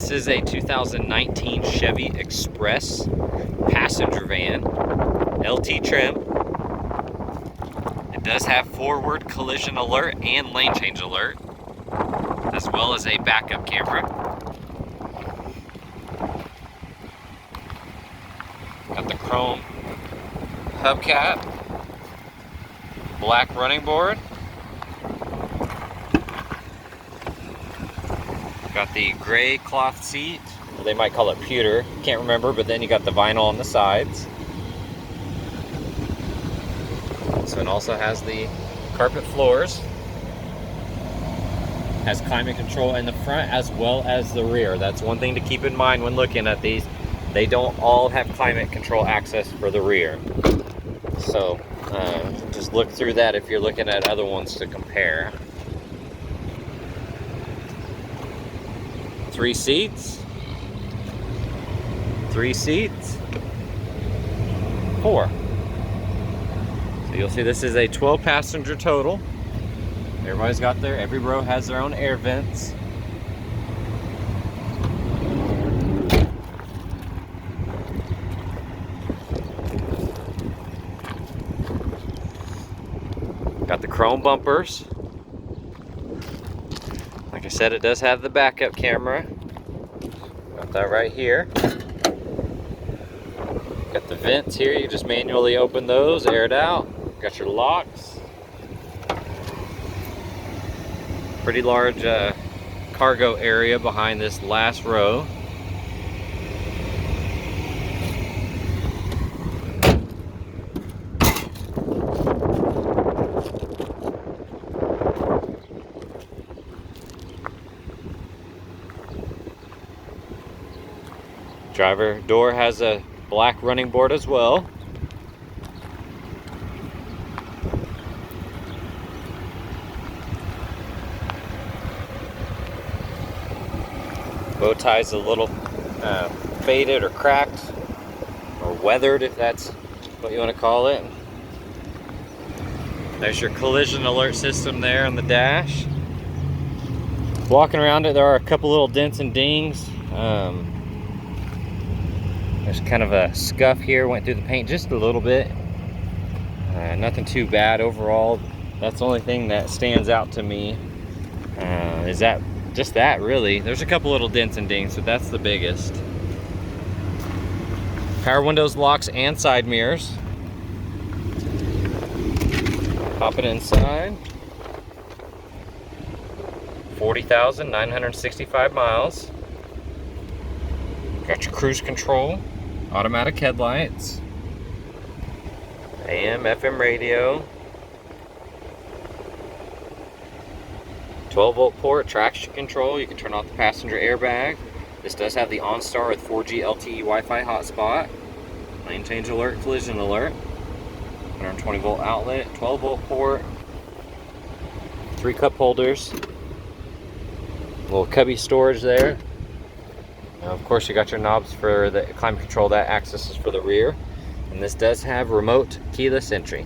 This is a 2019 Chevy Express passenger van, LT trim. It does have forward collision alert and lane change alert, as well as a backup camera. Got the chrome hubcap, black running board. Got the gray cloth seat. They might call it pewter, can't remember, but then you got the vinyl on the sides. So it also has the carpet floors. Has climate control in the front as well as the rear. That's one thing to keep in mind when looking at these. They don't all have climate control access for the rear. So just look through that if you're looking at other ones to compare. 3 seats, 4. So you'll see this is a 12 passenger total. Everybody's got every row has their own air vents. Got the chrome bumpers. Like I said, it does have the backup camera. Got that right here. Got the vents here. You just manually open those, air it out. Got your locks. Pretty large cargo area behind this last row. Driver door has a black running board as well. Bow tie's a little faded or cracked or weathered, if that's what you want to call it. There's your collision alert system there on the dash. Walking around it, there are a couple little dents and dings. There's kind of a scuff here, went through the paint just a little bit. Nothing too bad overall. That's the only thing that stands out to me. Is that just that really? There's a couple little dents and dings, but that's the biggest. Power windows, locks, and side mirrors. Pop it inside. 40,965 miles. Got your cruise control. Automatic headlights, AM, FM radio, 12-volt port, traction control. You can turn off the passenger airbag. This does have the ONSTAR with 4G LTE Wi-Fi hotspot, lane change alert, collision alert, 120-volt outlet, 12-volt port, 3 cup holders, little cubby storage there. Now, of course, you got your knobs for the climate control. That access is for the rear, and this does have remote keyless entry.